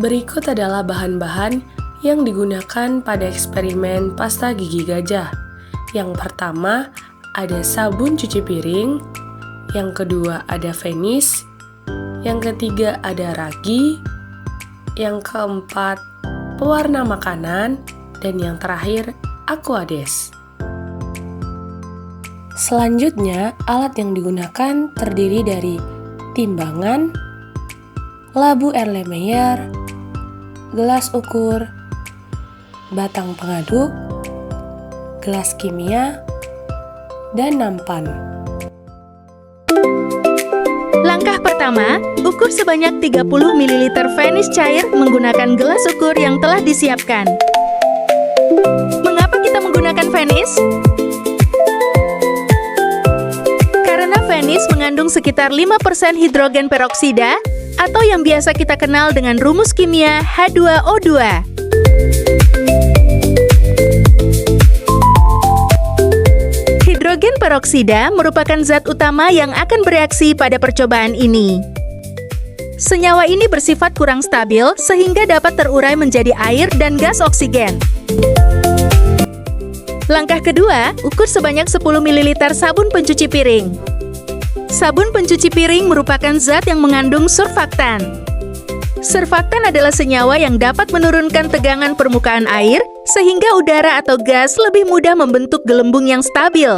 Berikut adalah bahan-bahan yang digunakan pada eksperimen pasta gigi gajah. Yang pertama, ada sabun cuci piring. Yang kedua, ada Vanish. Yang ketiga, ada ragi. Yang keempat, pewarna makanan. Dan yang terakhir, Aquades. Selanjutnya, alat yang digunakan terdiri dari timbangan, labu Erlenmeyer, gelas ukur, batang pengaduk, gelas kimia, dan nampan. Langkah pertama, ukur sebanyak 30 ml Vanish cair menggunakan gelas ukur yang telah disiapkan. Mengapa kita menggunakan Vanish? Karena Vanish mengandung sekitar 5% hidrogen peroksida atau yang biasa kita kenal dengan rumus kimia H2O2. Hidrogen peroksida merupakan zat utama yang akan bereaksi pada percobaan ini. Senyawa ini bersifat kurang stabil sehingga dapat terurai menjadi air dan gas oksigen. Langkah kedua, ukur sebanyak 10 ml sabun pencuci piring. Sabun pencuci piring merupakan zat yang mengandung surfaktan. Surfaktan adalah senyawa yang dapat menurunkan tegangan permukaan air sehingga udara atau gas lebih mudah membentuk gelembung yang stabil.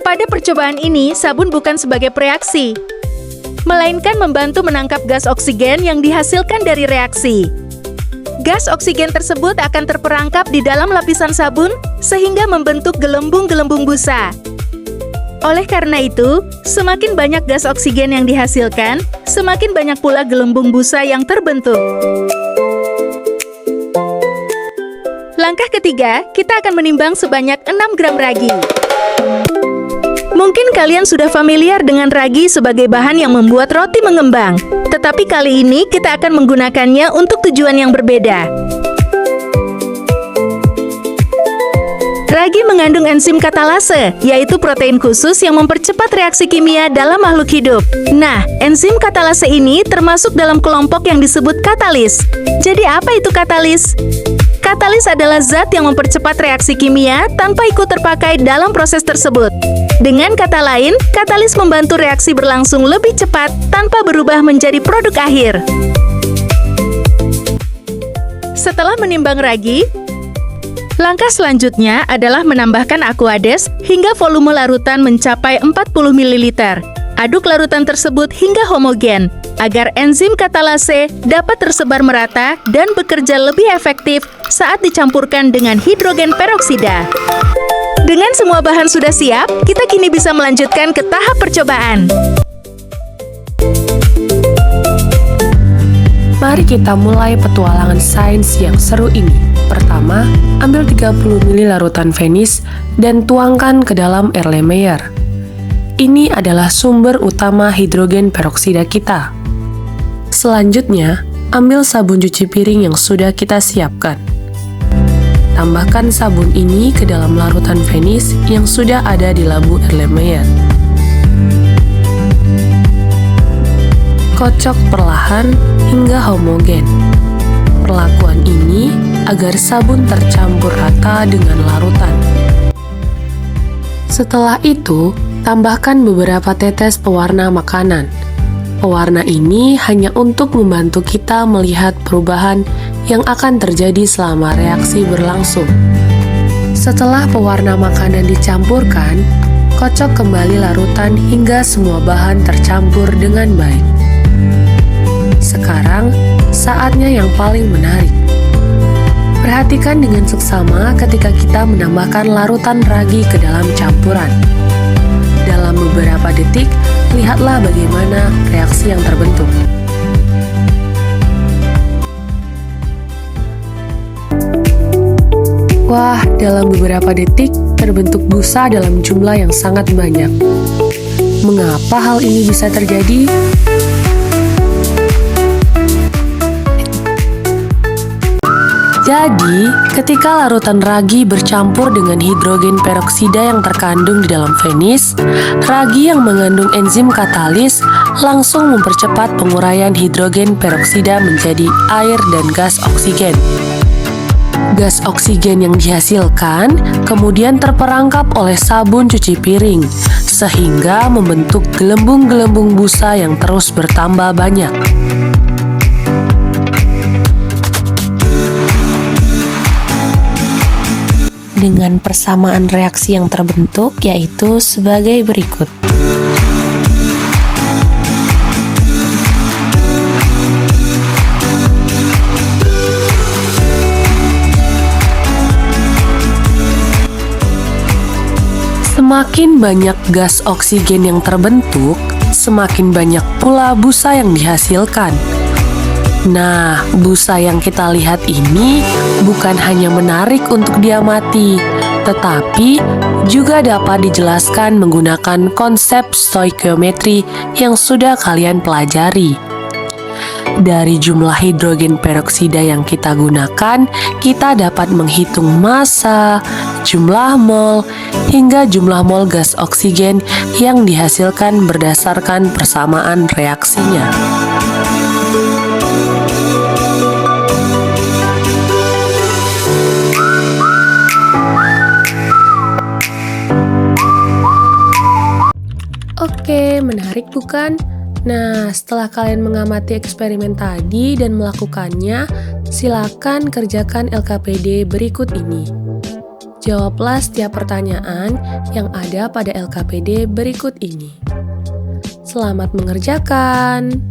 Pada percobaan ini, sabun bukan sebagai pereaksi, melainkan membantu menangkap gas oksigen yang dihasilkan dari reaksi. Gas oksigen tersebut akan terperangkap di dalam lapisan sabun sehingga membentuk gelembung-gelembung busa. Oleh karena itu, semakin banyak gas oksigen yang dihasilkan, semakin banyak pula gelembung busa yang terbentuk. Langkah ketiga, kita akan menimbang sebanyak 6 gram ragi. Mungkin kalian sudah familiar dengan ragi sebagai bahan yang membuat roti mengembang, tetapi kali ini kita akan menggunakannya untuk tujuan yang berbeda. Ragi mengandung enzim katalase, yaitu protein khusus yang mempercepat reaksi kimia dalam makhluk hidup. Nah, enzim katalase ini termasuk dalam kelompok yang disebut katalis. Jadi apa itu katalis? Katalis adalah zat yang mempercepat reaksi kimia tanpa ikut terpakai dalam proses tersebut. Dengan kata lain, katalis membantu reaksi berlangsung lebih cepat tanpa berubah menjadi produk akhir. Setelah menimbang ragi, langkah selanjutnya adalah menambahkan Aquades hingga volume larutan mencapai 40 ml. Aduk larutan tersebut hingga homogen, agar enzim katalase dapat tersebar merata dan bekerja lebih efektif saat dicampurkan dengan hidrogen peroksida. Dengan semua bahan sudah siap, kita kini bisa melanjutkan ke tahap percobaan. Mari kita mulai petualangan sains yang seru ini. Pertama, ambil 30 ml larutan Vanish dan tuangkan ke dalam Erlenmeyer. Ini adalah sumber utama hidrogen peroksida kita. Selanjutnya, ambil sabun cuci piring yang sudah kita siapkan. Tambahkan sabun ini ke dalam larutan Vanish yang sudah ada di labu Erlenmeyer. Kocok perlahan hingga homogen. Perlakuan ini agar sabun tercampur rata dengan larutan. Setelah itu, tambahkan beberapa tetes pewarna makanan. Pewarna ini hanya untuk membantu kita melihat perubahan yang akan terjadi selama reaksi berlangsung. Setelah pewarna makanan dicampurkan, kocok kembali larutan hingga semua bahan tercampur dengan baik. Sekarang, saatnya yang paling menarik. Perhatikan dengan seksama ketika kita menambahkan larutan ragi ke dalam campuran. Dalam beberapa detik, lihatlah bagaimana reaksi yang terbentuk. Wah, dalam beberapa detik terbentuk busa dalam jumlah yang sangat banyak. Mengapa hal ini bisa terjadi? Jadi, ketika larutan ragi bercampur dengan hidrogen peroksida yang terkandung di dalam Venice, ragi yang mengandung enzim katalis langsung mempercepat penguraian hidrogen peroksida menjadi air dan gas oksigen. Gas oksigen yang dihasilkan kemudian terperangkap oleh sabun cuci piring, sehingga membentuk gelembung-gelembung busa yang terus bertambah banyak. Dengan persamaan reaksi yang terbentuk, yaitu sebagai berikut. Semakin banyak gas oksigen yang terbentuk, semakin banyak pula busa yang dihasilkan. Nah, busa yang kita lihat ini bukan hanya menarik untuk diamati, tetapi juga dapat dijelaskan menggunakan konsep stoikiometri yang sudah kalian pelajari. Dari jumlah hidrogen peroksida yang kita gunakan, kita dapat menghitung massa, jumlah mol, hingga jumlah mol gas oksigen yang dihasilkan berdasarkan persamaan reaksinya. Oke, menarik bukan? Nah, setelah kalian mengamati eksperimen tadi dan melakukannya, silakan kerjakan LKPD berikut ini. Jawablah setiap pertanyaan yang ada pada LKPD berikut ini. Selamat mengerjakan!